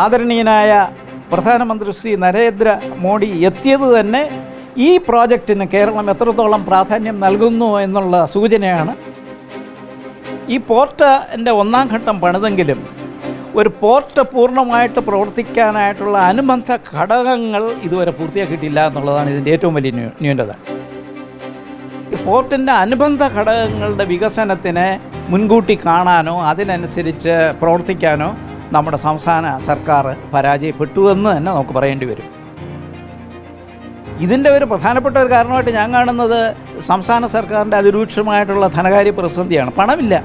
ആദരണീയനായ പ്രധാനമന്ത്രി ശ്രീ നരേന്ദ്ര മോദി എത്തിയത് തന്നെ ഈ പ്രോജക്റ്റിന് കേരളം എത്രത്തോളം പ്രാധാന്യം നൽകുന്നു എന്നുള്ള സൂചനയാണ്. ഈ പോർട്ടിൻ്റെ ഒന്നാം ഘട്ടം പണിതെങ്കിലും ഒരു പോർട്ട് പൂർണ്ണമായിട്ട് പ്രവർത്തിക്കാനായിട്ടുള്ള അനുബന്ധ ഘടകങ്ങൾ ഇതുവരെ പൂർത്തിയാക്കിയിട്ടില്ല എന്നുള്ളതാണ് ഇതിൻ്റെ ഏറ്റവും വലിയ ന്യൂനത. പോർട്ടിൻ്റെ അനുബന്ധ ഘടകങ്ങളുടെ വികസനത്തിന് മുൻകൂട്ടി കാണാനോ അതിനനുസരിച്ച് പ്രവർത്തിക്കാനോ നമ്മുടെ സംസ്ഥാന സർക്കാർ പരാജയപ്പെട്ടുവെന്ന് തന്നെ നമുക്ക് പറയേണ്ടി വരും. ഇതിൻ്റെ ഒരു പ്രധാനപ്പെട്ട ഒരു കാരണമായിട്ട് ഞാൻ കാണുന്നത് സംസ്ഥാന സർക്കാരിൻ്റെ അതിരൂക്ഷമായിട്ടുള്ള ധനകാര്യ പ്രതിസന്ധിയാണ്. പണമില്ല.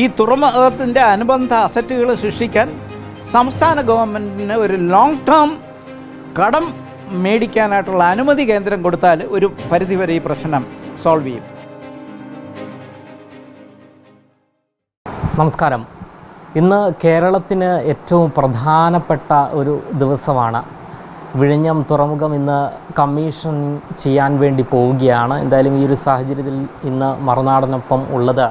ഈ തുറമുഖത്തിൻ്റെ അനുബന്ധ അസറ്റുകൾ സൃഷ്ടിക്കാൻ സംസ്ഥാന ഗവൺമെൻറ്റിന് ഒരു ലോങ് ടേം കടം മേടിക്കാനായിട്ടുള്ള അനുമതി കേന്ദ്രം കൊടുത്താൽ ഒരു പരിധിവരെ ഈ പ്രശ്നം സോൾവ് ചെയ്യും. നമസ്കാരം. ഇന്ന് കേരളത്തിന് ഏറ്റവും പ്രധാനപ്പെട്ട ഒരു ദിവസമാണ്. വിഴിഞ്ഞം തുറമുഖം ഇന്ന് കമ്മീഷൻ ചെയ്യാൻ വേണ്ടി പോവുകയാണ്. എന്തായാലും ഈ ഒരു സാഹചര്യത്തിൽ ഇന്ന് മറുനാടനൊപ്പം ഉള്ളത്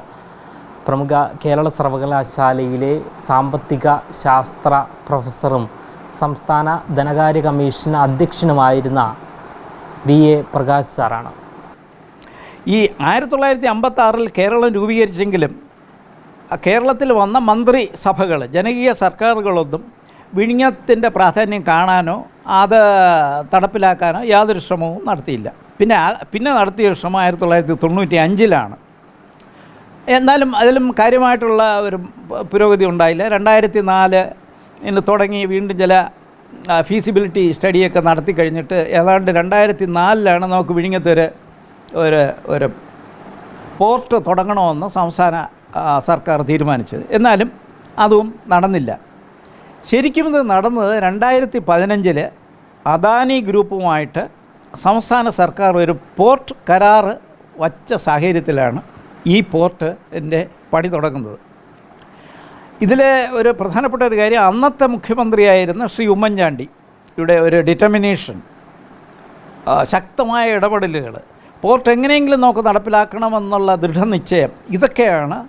പ്രമുഖ കേരള സർവകലാശാലയിലെ സാമ്പത്തിക ശാസ്ത്ര പ്രൊഫസറും സംസ്ഥാന ധനകാര്യ കമ്മീഷൻ അധ്യക്ഷനുമായിരുന്ന VA പ്രകാശ് സാറാണ്. ഈ 1956 കേരളം രൂപീകരിച്ചെങ്കിലും കേരളത്തിൽ വന്ന മന്ത്രിസഭകൾ, ജനകീയ സർക്കാരുകളൊന്നും വിഴിഞ്ഞത്തിൻ്റെ പ്രാധാന്യം കാണാനോ അത് നടപ്പിലാക്കാനോ യാതൊരു ശ്രമവും നടത്തിയില്ല. പിന്നെ നടത്തിയ ശ്രമം 1995 എന്നാലും അതിലും കാര്യമായിട്ടുള്ള ഒരു പുരോഗതി ഉണ്ടായില്ല. 2004 തുടങ്ങി വീണ്ടും ചില ഫീസിബിലിറ്റി സ്റ്റഡിയൊക്കെ നടത്തി കഴിഞ്ഞിട്ട് ഏതാണ്ട് 2004 നമുക്ക് വിഴിഞ്ഞത്ത് ഒരു പോർട്ട് തുടങ്ങണമെന്ന് സംസ്ഥാന സർക്കാർ തീരുമാനിച്ചത്. എന്നാലും അതും നടന്നില്ല. ശരിക്കും ഇത് നടന്നത് 2015 അദാനി ഗ്രൂപ്പുമായിട്ട് സംസ്ഥാന സർക്കാർ ഒരു പോർട്ട് കരാർ വച്ച സാഹചര്യത്തിലാണ് ഈ പോർട്ടിൻ്റെ പണി തുടങ്ങുന്നത്. ഇതിൽ ഒരു പ്രധാനപ്പെട്ട ഒരു കാര്യം, അന്നത്തെ മുഖ്യമന്ത്രിയായിരുന്ന ശ്രീ ഉമ്മൻചാണ്ടിയുടെ ഒരു ഡിറ്റർമിനേഷൻ, ശക്തമായ ഇടപെടലുകൾ, പോർട്ട് എങ്ങനെയെങ്കിലും നമുക്ക് നടപ്പിലാക്കണമെന്നുള്ള ദൃഢനിശ്ചയം, ഇതൊക്കെയാണ്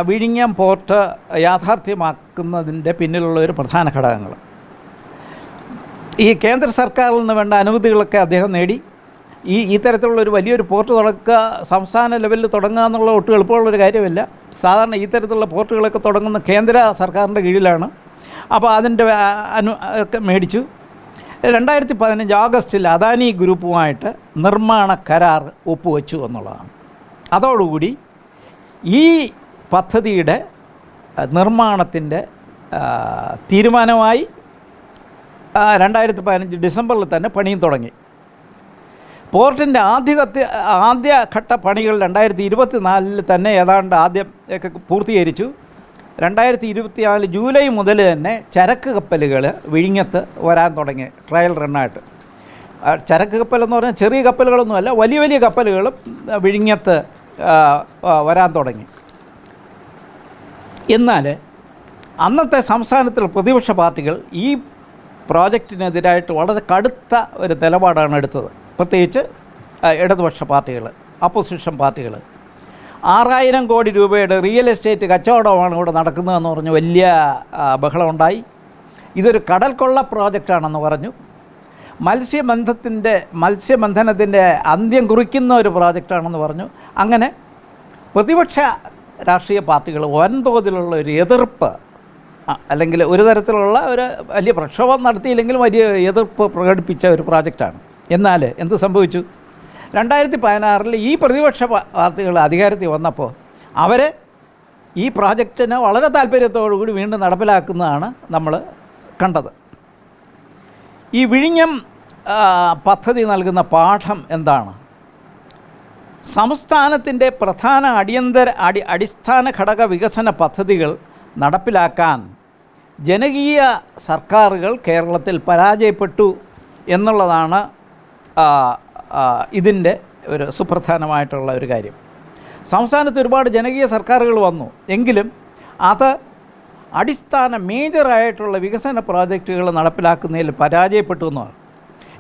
വിഴിഞ്ഞം പോർട്ട് യാഥാർത്ഥ്യമാക്കുന്നതിൻ്റെ പിന്നിലുള്ള ഒരു പ്രധാന ഘടകങ്ങൾ. ഈ കേന്ദ്ര സർക്കാരിൽ നിന്ന് വേണ്ട അനുമതികളൊക്കെ അദ്ദേഹം നേടി. ഈ തരത്തിലുള്ളൊരു വലിയൊരു പോർട്ട് തുടങ്ങുക, സംസ്ഥാന ലെവലിൽ തുടങ്ങുക എന്നുള്ള ഒട്ടും എളുപ്പമുള്ളൊരു കാര്യമല്ല. സാധാരണ ഈ തരത്തിലുള്ള പോർട്ടുകളൊക്കെ തുടങ്ങുന്ന കേന്ദ്ര സർക്കാരിൻ്റെ കീഴിലാണ്. അപ്പോൾ അതിൻ്റെ ഒക്കെ മേടിച്ചു. 2015 ഓഗസ്റ്റിൽ അദാനി ഗ്രൂപ്പുമായിട്ട് നിർമ്മാണ കരാർ ഒപ്പുവെച്ചു എന്നുള്ളതാണ്. അതോടുകൂടി ഈ പദ്ധതിയുടെ നിർമ്മാണത്തിൻ്റെ തീരുമാനമായി. 2015 ഡിസംബറിൽ തന്നെ പണിയും തുടങ്ങി. പോർട്ടിൻ്റെ ആദ്യഘട്ട പണികൾ 2024 തന്നെ ഏതാണ്ട് ആദ്യം ഒക്കെ പൂർത്തീകരിച്ചു. 2024 ജൂലൈ മുതൽ തന്നെ ചരക്ക് കപ്പലുകൾ വിഴിഞ്ഞത്ത് വരാൻ തുടങ്ങി, ട്രയൽ റണ്ണായിട്ട്. ചരക്ക് കപ്പലെന്ന് പറഞ്ഞാൽ ചെറിയ കപ്പലുകളൊന്നുമല്ല, വലിയ വലിയ കപ്പലുകളും വിഴിഞ്ഞത്ത് വരാൻ തുടങ്ങി. എന്നാൽ അന്നത്തെ സംസ്ഥാനത്തിലെ പ്രതിപക്ഷ പാർട്ടികൾ ഈ പ്രോജക്റ്റിനെതിരായിട്ട് വളരെ കടുത്ത ഒരു നിലപാടാണ് എടുത്തത്. പ്രത്യേകിച്ച് ഇടതുപക്ഷ പാർട്ടികൾ, അപ്പോസിഷൻ പാർട്ടികൾ. 6000 കോടി രൂപയുടെ റിയൽ എസ്റ്റേറ്റ് കച്ചവടമാണ് ഇവിടെ നടക്കുന്നതെന്ന് പറഞ്ഞ് വലിയ ബഹളമുണ്ടായി. ഇതൊരു കടൽ കൊള്ള പ്രോജക്റ്റാണെന്ന് പറഞ്ഞു. മത്സ്യബന്ധനത്തിൻ്റെ അന്ത്യം കുറിക്കുന്ന ഒരു പ്രോജക്റ്റാണെന്ന് പറഞ്ഞു. അങ്ങനെ പ്രതിപക്ഷ രാഷ്ട്രീയ പാർട്ടികൾ വൻതോതിലുള്ള ഒരു എതിർപ്പ്, അല്ലെങ്കിൽ ഒരു തരത്തിലുള്ള ഒരു വലിയ പ്രക്ഷോഭം നടത്തിയില്ലെങ്കിലും വലിയ എതിർപ്പ് പ്രകടിപ്പിച്ച ഒരു പ്രോജക്റ്റാണ്. എന്നാൽ എന്ത് സംഭവിച്ചു? 2016 ഈ പ്രതിപക്ഷ പാർട്ടികൾ അധികാരത്തിൽ വന്നപ്പോൾ അവർ ഈ പ്രോജക്റ്റിനെ വളരെ താല്പര്യത്തോടുകൂടി വീണ്ടും നടപ്പിലാക്കുന്നതാണ് നമ്മൾ കണ്ടത്. ഈ വിഴിഞ്ഞം പദ്ധതി നൽകുന്ന പാഠം എന്താണ്? സംസ്ഥാനത്തിൻ്റെ പ്രധാന അടിസ്ഥാന ഘടക വികസന പദ്ധതികൾ നടപ്പിലാക്കാൻ ജനകീയ സർക്കാരുകൾ കേരളത്തിൽ പരാജയപ്പെട്ടു എന്നുള്ളതാണ് ഇതിൻ്റെ ഒരു സുപ്രധാനമായിട്ടുള്ള ഒരു കാര്യം. സംസ്ഥാനത്ത് ഒരുപാട് ജനകീയ സർക്കാരുകൾ വന്നു, എങ്കിലും അത് അടിസ്ഥാന മേജറായിട്ടുള്ള വികസന പ്രോജക്റ്റുകൾ നടപ്പിലാക്കുന്നതിൽ പരാജയപ്പെട്ടു എന്നാണ്.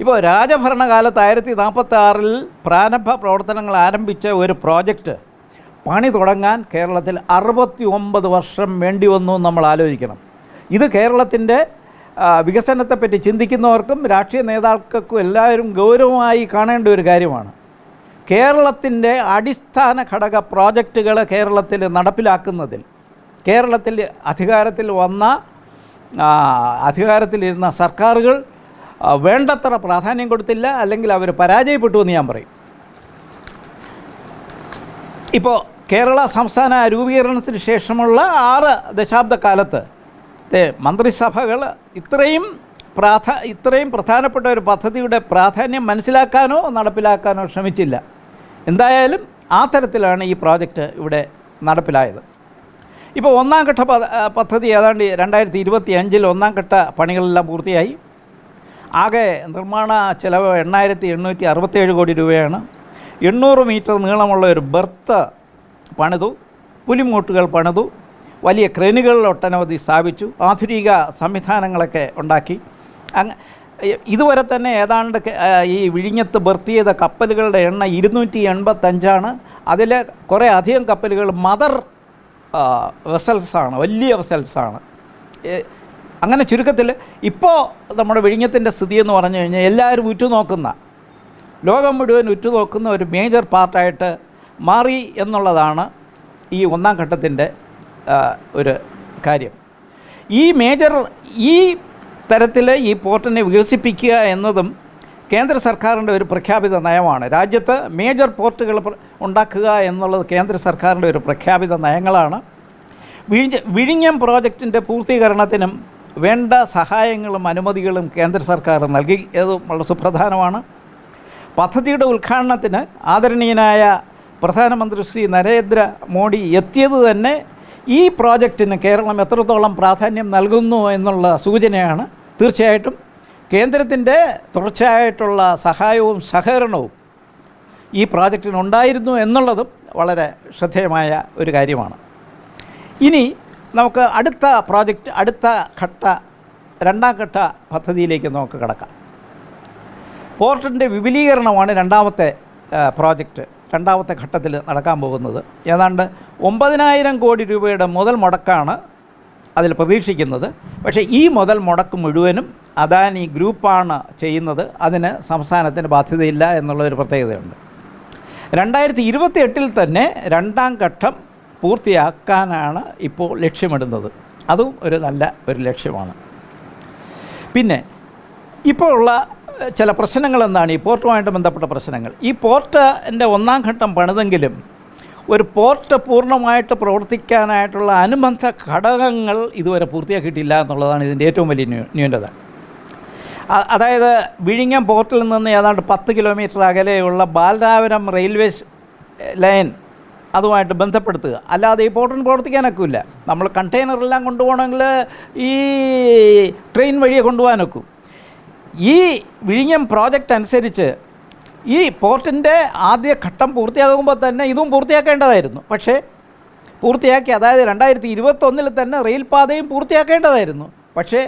ഇപ്പോൾ രാജഭരണകാലത്ത് 1946 പ്രാരംഭ പ്രവർത്തനങ്ങൾ ആരംഭിച്ച ഒരു പ്രോജക്റ്റ് പണി തുടങ്ങാൻ കേരളത്തിൽ 69 വർഷം വേണ്ടി വന്നു നമ്മൾ ആലോചിക്കണം. ഇത് കേരളത്തിൻ്റെ വികസനത്തെപ്പറ്റി ചിന്തിക്കുന്നവർക്കും രാഷ്ട്രീയ നേതാക്കൾക്കും എല്ലാവരും ഗൗരവമായി കാണേണ്ട ഒരു കാര്യമാണ്. കേരളത്തിൻ്റെ അടിസ്ഥാന ഘടക പ്രോജക്റ്റുകൾ കേരളത്തിൽ നടപ്പിലാക്കുന്നതിൽ കേരളത്തിൽ അധികാരത്തിലിരുന്ന സർക്കാരുകൾ വേണ്ടത്ര പ്രാധാന്യം കൊടുത്തില്ല, അല്ലെങ്കിൽ അവർ പരാജയപ്പെട്ടു എന്ന് ഞാൻ പറയും. ഇപ്പോൾ കേരള സംസ്ഥാന രൂപീകരണത്തിന് ശേഷമുള്ള 6 ദശാബ്ദക്കാലത്ത് മന്ത്രിസഭകൾ ഇത്രയും പ്രധാനപ്പെട്ട ഒരു പദ്ധതിയുടെ പ്രാധാന്യം മനസ്സിലാക്കാനോ നടപ്പിലാക്കാനോ ശ്രമിച്ചില്ല. എന്തായാലും ആ തരത്തിലാണ് ഈ പ്രോജക്റ്റ് ഇവിടെ നടപ്പിലായത്. ഇപ്പോൾ ഒന്നാം ഘട്ട പദ്ധതി ഏതാണ്ട് 2025 ഒന്നാം ഘട്ട പണികളെല്ലാം പൂർത്തിയായി. ആകെ നിർമ്മാണ ചെലവ് 8,867 കോടി രൂപയാണ്. 800 മീറ്റർ നീളമുള്ള ഒരു ബെർത്ത് പണിതു, പുലിമൂട്ടുകൾ പണിതു, വലിയ ക്രെയിനുകൾ ഒട്ടനവധി സ്ഥാപിച്ചു, ആധുനിക സംവിധാനങ്ങളൊക്കെ ഉണ്ടാക്കി. ഇതുവരെ തന്നെ ഏതാണ്ട് ഈ വിഴിഞ്ഞത്ത് ബെർത്ത് ചെയ്ത കപ്പലുകളുടെ എണ്ണ 285ആണ്. അതിൽ കുറേ അധികം കപ്പലുകൾ മദർ വെസൽസാണ്, വലിയ വെസൽസാണ്. അങ്ങനെ ചുരുക്കത്തിൽ ഇപ്പോൾ നമ്മുടെ വിഴിഞ്ഞത്തിൻ്റെ സ്ഥിതി എന്ന് പറഞ്ഞു കഴിഞ്ഞാൽ എല്ലാവരും ഉറ്റുനോക്കുന്ന, ലോകം മുഴുവൻ ഉറ്റുനോക്കുന്ന ഒരു മേജർ പാർട്ടായിട്ട് മാറി എന്നുള്ളതാണ് ഈ ഒന്നാം ഘട്ടത്തിൻ്റെ ഒരു കാര്യം. ഈ തരത്തിൽ ഈ പോർട്ടിനെ വികസിപ്പിക്കുക എന്നതും കേന്ദ്ര സർക്കാരിൻ്റെ ഒരു പ്രഖ്യാപിത നയമാണ്. രാജ്യത്ത് മേജർ പോർട്ടുകൾ ഉണ്ടാക്കുക എന്നുള്ളത് കേന്ദ്ര സർക്കാരിൻ്റെ ഒരു പ്രഖ്യാപിത നയങ്ങളാണ്. വിഴിഞ്ഞം പ്രോജക്റ്റിൻ്റെ പൂർത്തീകരണത്തിനും വേണ്ട സഹായങ്ങളും അനുമതികളും കേന്ദ്ര സർക്കാർ നൽകി. അത് വളരെ സുപ്രധാനമാണ്. പദ്ധതിയുടെ ഉദ്ഘാടനത്തിന് ആദരണീയനായ പ്രധാനമന്ത്രി ശ്രീ നരേന്ദ്ര മോദി എത്തിയത് തന്നെ ഈ പ്രോജക്റ്റിന് കേരളം എത്രത്തോളം പ്രാധാന്യം നൽകുന്നു എന്നുള്ള സൂചനയാണ്. തീർച്ചയായിട്ടും കേന്ദ്രത്തിൻ്റെ തുടർച്ചയായിട്ടുള്ള സഹായവും സഹകരണവും ഈ പ്രോജക്റ്റിനുണ്ടായിരുന്നു എന്നുള്ളതും വളരെ ശ്രദ്ധേയമായ ഒരു കാര്യമാണ്. ഇനി നമുക്ക് അടുത്ത രണ്ടാം ഘട്ട പദ്ധതിയിലേക്ക് നമുക്ക് കടക്കാം. പോർട്ടിൻ്റെ വിപുലീകരണമാണ് രണ്ടാമത്തെ പ്രോജക്റ്റ്, രണ്ടാമത്തെ ഘട്ടത്തിൽ നടക്കാൻ പോകുന്നത്. ഏതാണ്ട് 9,000 കോടി രൂപയുടെ മുതൽ മുടക്കാണ് അതിൽ പ്രതീക്ഷിക്കുന്നത്. പക്ഷേ ഈ മുതൽ മുടക്ക് മുഴുവനും അദാനി ഗ്രൂപ്പാണ് ചെയ്യുന്നത്. അതിന് സംസ്ഥാനത്തിന് ബാധ്യതയില്ല എന്നുള്ളൊരു പ്രത്യേകതയുണ്ട്. 2028 തന്നെ രണ്ടാം ഘട്ടം പൂർത്തിയാക്കാനാണ് ഇപ്പോൾ ലക്ഷ്യമിടുന്നത്. അതും നല്ല ഒരു ലക്ഷ്യമാണ്. പിന്നെ ഇപ്പോൾ ഉള്ള ചില പ്രശ്നങ്ങൾ എന്താണ്? ഈ പോർട്ടുമായിട്ട് ബന്ധപ്പെട്ട പ്രശ്നങ്ങൾ. ഈ പോർട്ടിൻ്റെ ഒന്നാം ഘട്ടം പണിതെങ്കിലും ഒരു പോർട്ട് പൂർണ്ണമായിട്ട് പ്രവർത്തിക്കാനായിട്ടുള്ള അനുബന്ധ ഘടകങ്ങൾ ഇതുവരെ പൂർത്തിയാക്കിയിട്ടില്ല എന്നുള്ളതാണ് ഇതിൻ്റെ ഏറ്റവും വലിയ ന്യൂനത. അതായത് വിഴിഞ്ഞം പോർട്ടിൽ നിന്ന് ഏതാണ്ട് 10 കിലോമീറ്റർ അകലെയുള്ള ബാലരാപുരം റെയിൽവേ ലൈൻ അതുമായിട്ട് ബന്ധപ്പെടുത്തുക. അല്ലാതെ ഈ പോർട്ടിന് പ്രവർത്തിക്കാനൊക്കില്ല. നമ്മൾ കണ്ടെയ്നറെല്ലാം കൊണ്ടുപോകണമെങ്കിൽ ഈ ട്രെയിൻ വഴിയെ കൊണ്ടുപോകാനൊക്കും. ഈ വിഴിഞ്ഞം പ്രോജക്റ്റ് അനുസരിച്ച് ഈ പോർട്ടിൻ്റെ ആദ്യ ഘട്ടം പൂർത്തിയാകുമ്പോൾ തന്നെ ഇതും പൂർത്തിയാക്കേണ്ടതായിരുന്നു. പക്ഷേ പൂർത്തിയാക്കി, അതായത് 2021 തന്നെ റെയിൽപാതയും പൂർത്തിയാക്കേണ്ടതായിരുന്നു. പക്ഷേ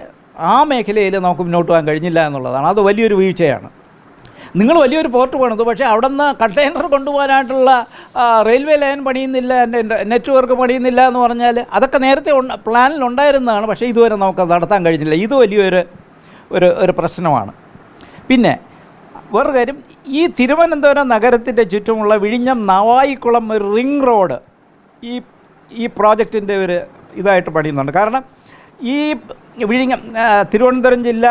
ആ മേഖലയിൽ നമുക്ക് മുന്നോട്ട് പോകാൻ കഴിഞ്ഞില്ല എന്നുള്ളതാണ്. അത് വലിയൊരു വീഴ്ചയാണ്. നിങ്ങൾ വലിയൊരു പോർട്ട് പണിതു, പക്ഷേ അവിടെ നിന്ന് കണ്ടെയ്നർ കൊണ്ടുപോകാനായിട്ടുള്ള റെയിൽവേ ലൈൻ പണിയുന്നില്ല, നെറ്റ്വർക്ക് പണിയുന്നില്ല എന്ന് പറഞ്ഞാൽ അതൊക്കെ നേരത്തെ പ്ലാനിലുണ്ടായിരുന്നതാണ്. പക്ഷേ ഇതുവരെ നമുക്കത് നടത്താൻ കഴിഞ്ഞില്ല. ഇത് വലിയൊരു പ്രശ്നമാണ്. പിന്നെ വേറൊരു കാര്യം, ഈ തിരുവനന്തപുരം നഗരത്തിൻ്റെ ചുറ്റുമുള്ള വിഴിഞ്ഞം നവായിക്കുളം ഒരു റിംഗ് റോഡ് ഈ പ്രോജക്റ്റിൻ്റെ ഒരു ഇതായിട്ട് പണിയുന്നുണ്ട്. കാരണം ഈ വിഴിഞ്ഞം തിരുവനന്തപുരം ജില്ല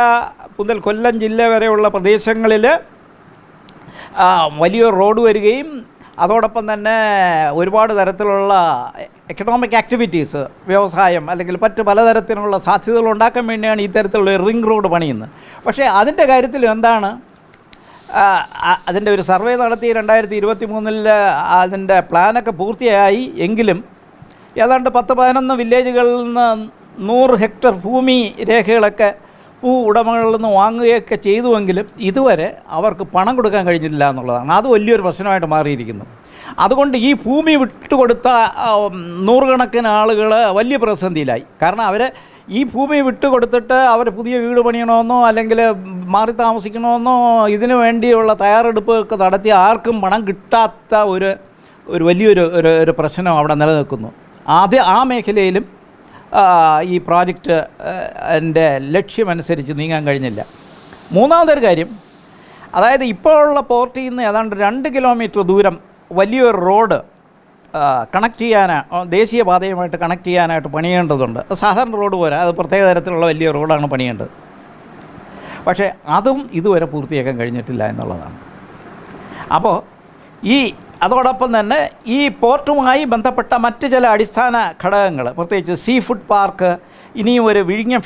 മുതൽ കൊല്ലം ജില്ല വരെയുള്ള പ്രദേശങ്ങളിൽ വലിയൊരു റോഡ് വരികയും അതോടൊപ്പം തന്നെ ഒരുപാട് തരത്തിലുള്ള എക്കണോമിക് ആക്ടിവിറ്റീസ്, വ്യവസായം അല്ലെങ്കിൽ മറ്റ് പലതരത്തിലുള്ള സാധ്യതകൾ ഉണ്ടാക്കാൻ വേണ്ടിയാണ് ഈ തരത്തിലുള്ള റിംഗ് റോഡ് പണിയുന്നത്. പക്ഷേ അതിൻ്റെ കാര്യത്തിൽ എന്താണ്, അതിൻ്റെ ഒരു സർവേ നടത്തി 2023 അതിൻ്റെ പ്ലാനൊക്കെ പൂർത്തിയായി. എങ്കിലും ഏതാണ്ട് 10-11 വില്ലേജുകളിൽ നിന്ന് 100 ഹെക്ടർ ഭൂമി രേഖകളൊക്കെ ഭൂ ഉടമകളിൽ നിന്ന് വാങ്ങുകയൊക്കെ ചെയ്തുവെങ്കിലും ഇതുവരെ അവർക്ക് പണം കൊടുക്കാൻ കഴിഞ്ഞില്ല എന്നുള്ളതാണ്. അത് വലിയൊരു പ്രശ്നമായിട്ട് മാറിയിരിക്കുന്നു. അതുകൊണ്ട് ഈ ഭൂമി വിട്ടുകൊടുത്ത 100 കണക്കിന് ആളുകൾ വലിയ പ്രതിസന്ധിയിലായി. കാരണം അവർ ഈ ഭൂമി വിട്ടുകൊടുത്തിട്ട് അവർ പുതിയ വീട് പണിയണമെന്നോ അല്ലെങ്കിൽ മാറി താമസിക്കണമെന്നോ ഇതിനു വേണ്ടിയുള്ള തയ്യാറെടുപ്പൊക്കെ നടത്തി ആർക്കും പണം കിട്ടാത്ത ഒരു ഒരു വലിയൊരു ഒരു പ്രശ്നം അവിടെ നിലനിൽക്കുന്നു. ആ മേഖലയിലും ഈ പ്രോജക്റ്റ് എൻ്റെ ലക്ഷ്യമനുസരിച്ച് നീങ്ങാൻ കഴിഞ്ഞില്ല. മൂന്നാമതൊരു കാര്യം, അതായത് ഇപ്പോഴുള്ള പോർട്ടിൽ നിന്ന് ഏതാണ്ട് 2 കിലോമീറ്റർ ദൂരം വലിയൊരു റോഡ് കണക്ട് ദേശീയപാതയുമായിട്ട് കണക്ട് ചെയ്യാനായിട്ട് പണിയേണ്ടതുണ്ട്. സാധാരണ റോഡ് പോരാ, അത് പ്രത്യേക തരത്തിലുള്ള വലിയ റോഡാണ് പണിയേണ്ടത്. പക്ഷേ അതും ഇതുവരെ പൂർത്തിയാക്കാൻ കഴിഞ്ഞിട്ടില്ല എന്നുള്ളതാണ്. അപ്പോൾ അതോടൊപ്പം തന്നെ ഈ പോർട്ടുമായി ബന്ധപ്പെട്ട മറ്റ് ചില അടിസ്ഥാന ഘടകങ്ങൾ, പ്രത്യേകിച്ച് സീ ഫുഡ് പാർക്ക്, ഇനിയും ഒരു വിഴിഞ്ഞം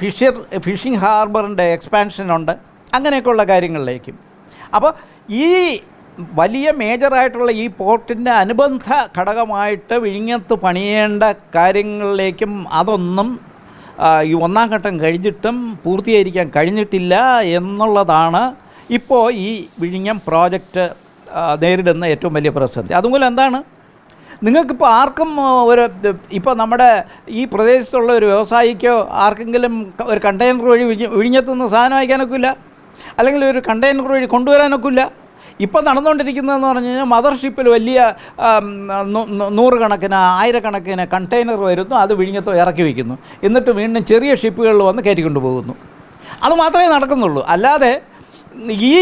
ഫിഷിംഗ് ഹാർബറിൻ്റെ എക്സ്പാൻഷനുണ്ട്, അങ്ങനെയൊക്കെയുള്ള കാര്യങ്ങളിലേക്കും. അപ്പോൾ ഈ വലിയ മേജറായിട്ടുള്ള ഈ പോർട്ടിൻ്റെ അനുബന്ധ ഘടകമായിട്ട് വിഴിഞ്ഞത്ത് പണിയേണ്ട കാര്യങ്ങളിലേക്കും അതൊന്നും ഈ 1-ാം ഘട്ടം കഴിഞ്ഞിട്ടും പൂർത്തീകരിക്കാൻ കഴിഞ്ഞിട്ടില്ല എന്നുള്ളതാണ് ഇപ്പോൾ ഈ വിഴിഞ്ഞം പ്രോജക്റ്റ് നേരിടുന്ന ഏറ്റവും വലിയ പ്രതിസന്ധി. അതുപോലെ എന്താണ്, നിങ്ങൾക്കിപ്പോൾ ആർക്കും ഇപ്പോൾ നമ്മുടെ ഈ പ്രദേശത്തുള്ള ഒരു വ്യവസായിക്കോ ആർക്കെങ്കിലും ഒരു കണ്ടെയ്നർ വഴി വിഴിഞ്ഞത്തുനിന്ന് സാധനം അയക്കാനൊക്കില്ല, അല്ലെങ്കിൽ ഒരു കണ്ടെയ്നർ വഴി കൊണ്ടുവരാനൊക്കില്ല. ഇപ്പോൾ നടന്നുകൊണ്ടിരിക്കുന്നതെന്ന് പറഞ്ഞു കഴിഞ്ഞാൽ മദർഷിപ്പിൽ വലിയ 100 കണക്കിന് 1000 കണക്കിന് കണ്ടെയ്നർ വരുന്നു, അത് വിഴിഞ്ഞത്ത് ഇറക്കി വയ്ക്കുന്നു, എന്നിട്ട് വീണ്ടും ചെറിയ ഷിപ്പുകളിൽ വന്ന് കയറ്റിക്കൊണ്ട് പോകുന്നു. അത് മാത്രമേ നടക്കുന്നുള്ളൂ. അല്ലാതെ ഈ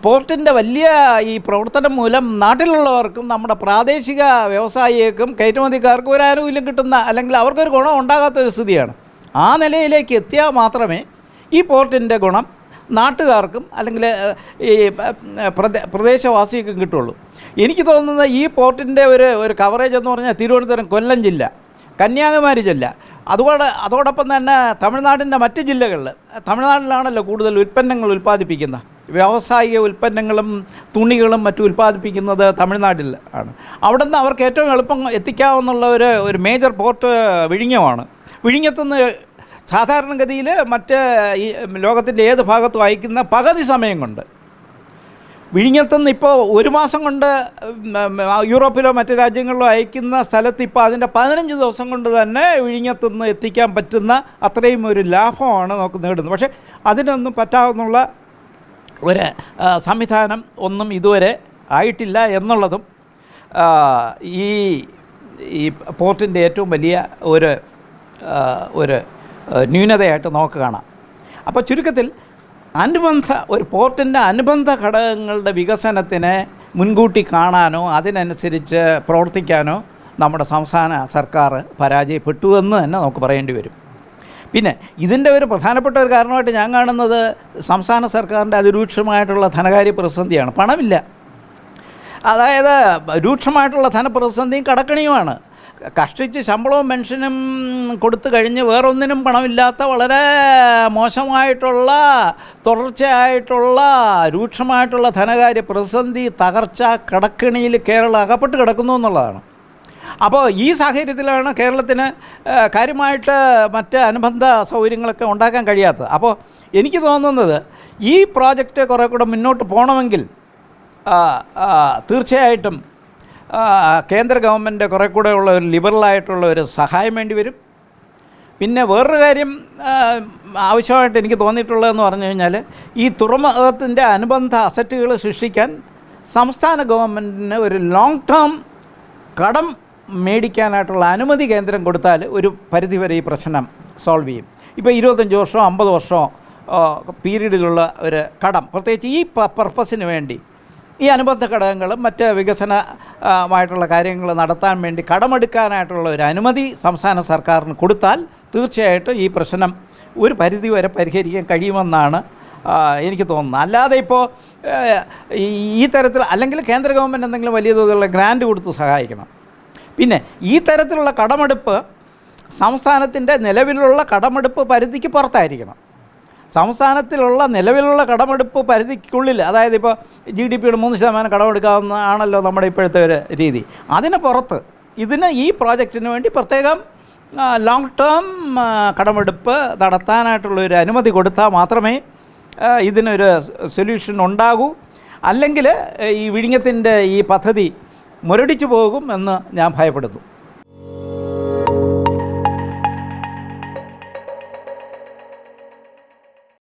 പോർട്ടിൻ്റെ വലിയ ഈ പ്രവർത്തനം മൂലം നാട്ടിലുള്ളവർക്കും നമ്മുടെ പ്രാദേശിക വ്യവസായികൾക്കും കയറ്റുമതിക്കാർക്കും ഒരു ആനുകൂല്യം കിട്ടുന്ന, അല്ലെങ്കിൽ അവർക്കൊരു ഗുണം ഉണ്ടാകാത്തൊരു സ്ഥിതിയാണ്. ആ നിലയിലേക്ക് എത്തിയാൽ മാത്രമേ ഈ പോർട്ടിൻ്റെ ഗുണം നാട്ടുകാർക്കും അല്ലെങ്കിൽ ഈ പ്രദേശവാസികൾക്കും കിട്ടുള്ളൂ. എനിക്ക് തോന്നുന്നത് ഈ പോർട്ടിൻ്റെ ഒരു കവറേജ് എന്ന് പറഞ്ഞാൽ തിരുവനന്തപുരം, കൊല്ലം ജില്ല, കന്യാകുമാരി ജില്ല, അതോടൊപ്പം തന്നെ തമിഴ്നാടിൻ്റെ മറ്റ് ജില്ലകളിൽ, തമിഴ്നാട്ടിലാണല്ലോ കൂടുതൽ ഉൽപ്പന്നങ്ങൾ ഉൽപ്പാദിപ്പിക്കുന്നത്, വ്യാവസായിക ഉൽപ്പന്നങ്ങളും തുണികളും മറ്റും ഉൽപ്പാദിപ്പിക്കുന്നത് തമിഴ്നാട്ടിൽ ആണ്. അവിടെ നിന്ന് അവർക്ക് ഏറ്റവും എളുപ്പം എത്തിക്കാവുന്ന ഒരു മേജർ പോർട്ട് വിഴിഞ്ഞമാണ്. വിഴിഞ്ഞത്തുനിന്ന് സാധാരണഗതിയിൽ മറ്റ് ഈ ലോകത്തിൻ്റെ ഏത് ഭാഗത്തും അയക്കുന്ന പകുതി സമയം കൊണ്ട്, വിഴിഞ്ഞത്തുനിന്ന് ഇപ്പോൾ 1 മാസം കൊണ്ട് യൂറോപ്പിലോ മറ്റ് രാജ്യങ്ങളിലോ അയക്കുന്ന സ്ഥലത്ത് ഇപ്പോൾ അതിൻ്റെ 15 ദിവസം കൊണ്ട് തന്നെ വിഴിഞ്ഞത്തുനിന്ന് എത്തിക്കാൻ പറ്റുന്ന അത്രയും ഒരു ലാഭമാണ് നമുക്ക് നേടുന്നത്. പക്ഷേ അതിനൊന്നും പറ്റാവുന്ന ഒരു സംവിധാനം ഒന്നും ഇതുവരെ ആയിട്ടില്ല എന്നുള്ളതും ഈ പോർട്ടിൻ്റെ ഏറ്റവും വലിയ ഒരു ന്യൂനതയായിട്ട് നമുക്ക് കാണാം. അപ്പോൾ ചുരുക്കത്തിൽ ഒരു പോർട്ടിൻ്റെ അനുബന്ധ ഘടകങ്ങളുടെ വികസനത്തിനെ മുൻകൂട്ടി കാണാനോ അതിനനുസരിച്ച് പ്രവർത്തിക്കാനോ നമ്മുടെ സംസ്ഥാന സർക്കാർ പരാജയപ്പെട്ടു എന്ന് തന്നെ നമുക്ക് പറയേണ്ടി വരും. പിന്നെ ഇതിൻ്റെ ഒരു പ്രധാനപ്പെട്ട ഒരു കാരണമായിട്ട് ഞാൻ കാണുന്നത് സംസ്ഥാന സർക്കാരിൻ്റെ അതിരൂക്ഷമായിട്ടുള്ള ധനകാര്യ പ്രതിസന്ധിയാണ്. പണമില്ല. അതായത് രൂക്ഷമായിട്ടുള്ള ധനപ്രതിസന്ധിയും കടക്കണിയുമാണ്. കഷ്ടിച്ച് ശമ്പളവും പെൻഷനും കൊടുത്തു കഴിഞ്ഞ് വേറൊന്നിനും പണമില്ലാത്ത വളരെ മോശമായിട്ടുള്ള തുടർച്ചയായിട്ടുള്ള രൂക്ഷമായിട്ടുള്ള ധനകാര്യ പ്രതിസന്ധി, തകർച്ച, കടക്കിണിയിൽ കേരളം അകപ്പെട്ട് കിടക്കുന്നു എന്നുള്ളതാണ്. അപ്പോൾ ഈ സാഹചര്യത്തിലാണ് കേരളത്തിന് കാര്യമായിട്ട് മറ്റ് അനുബന്ധ സൗകര്യങ്ങളൊക്കെ ഉണ്ടാക്കാൻ കഴിയാത്തത്. അപ്പോൾ എനിക്ക് തോന്നുന്നത് ഈ പ്രോജക്റ്റ് കുറേ കൂടെ മുന്നോട്ട് പോകണമെങ്കിൽ തീർച്ചയായിട്ടും കേന്ദ്ര ഗവൺമെൻറ് കുറേ കൂടെ ഉള്ള ഒരു ലിബറലായിട്ടുള്ള ഒരു സഹായം വേണ്ടി വരും. പിന്നെ വേറൊരു കാര്യം ആവശ്യമായിട്ട് എനിക്ക് തോന്നിയിട്ടുള്ളതെന്ന് പറഞ്ഞു കഴിഞ്ഞാൽ, ഈ തുറമുഖത്തിൻ്റെ അനുബന്ധ അസറ്റുകൾ സൃഷ്ടിക്കാൻ സംസ്ഥാന ഗവൺമെൻറ്റിന് ഒരു ലോങ് ടേം കടം മേടിക്കാനായിട്ടുള്ള അനുമതി കേന്ദ്രം കൊടുത്താൽ ഒരു പരിധിവരെ ഈ പ്രശ്നം സോൾവ് ചെയ്യും. ഇപ്പോൾ 25 വർഷമോ 50 വർഷമോ പീരീഡിലുള്ള ഒരു കടം, പ്രത്യേകിച്ച് ഈ പർപ്പസിന് വേണ്ടി ഈ അനുബന്ധ ഘടകങ്ങളും മറ്റ് വികസനമായിട്ടുള്ള കാര്യങ്ങൾ നടത്താൻ വേണ്ടി കടമെടുക്കാനായിട്ടുള്ള ഒരു അനുമതി സംസ്ഥാന സർക്കാരിന് കൊടുത്താൽ തീർച്ചയായിട്ടും ഈ പ്രശ്നം ഒരു പരിധി വരെ പരിഹരിക്കാൻ കഴിയുമെന്നാണ് എനിക്ക് തോന്നുന്നത്. അല്ലാതെ ഇപ്പോൾ ഈ തരത്തിൽ, അല്ലെങ്കിൽ കേന്ദ്ര ഗവൺമെൻറ് എന്തെങ്കിലും വലിയ തോതിലുള്ള ഗ്രാൻറ്റ് കൊടുത്ത് സഹായിക്കണം. പിന്നെ ഈ തരത്തിലുള്ള കടമെടുപ്പ് സംസ്ഥാനത്തിൻ്റെ നിലവിലുള്ള കടമെടുപ്പ് പരിധിക്ക് പുറത്തായിരിക്കണം. സംസ്ഥാനത്തിലുള്ള നിലവിലുള്ള കടമെടുപ്പ് പരിധിക്കുള്ളിൽ, അതായത് ഇപ്പോൾ GDP-യുടെ 3% കടമെടുക്കാവുന്ന ആണല്ലോ നമ്മുടെ ഇപ്പോഴത്തെ ഒരു രീതി, അതിന് പുറത്ത് ഈ പ്രോജക്റ്റിന് വേണ്ടി പ്രത്യേകം ലോങ് ടേം കടമെടുപ്പ് നടത്താനായിട്ടുള്ളൊരു അനുമതി കൊടുത്താൽ മാത്രമേ ഇതിനൊരു സൊല്യൂഷൻ ഉണ്ടാകൂ. അല്ലെങ്കിൽ ഈ വിഴിഞ്ഞത്തിൻ്റെ ഈ പദ്ധതി മുരടിച്ചു പോകും എന്ന് ഞാൻ ഭയപ്പെടുന്നു.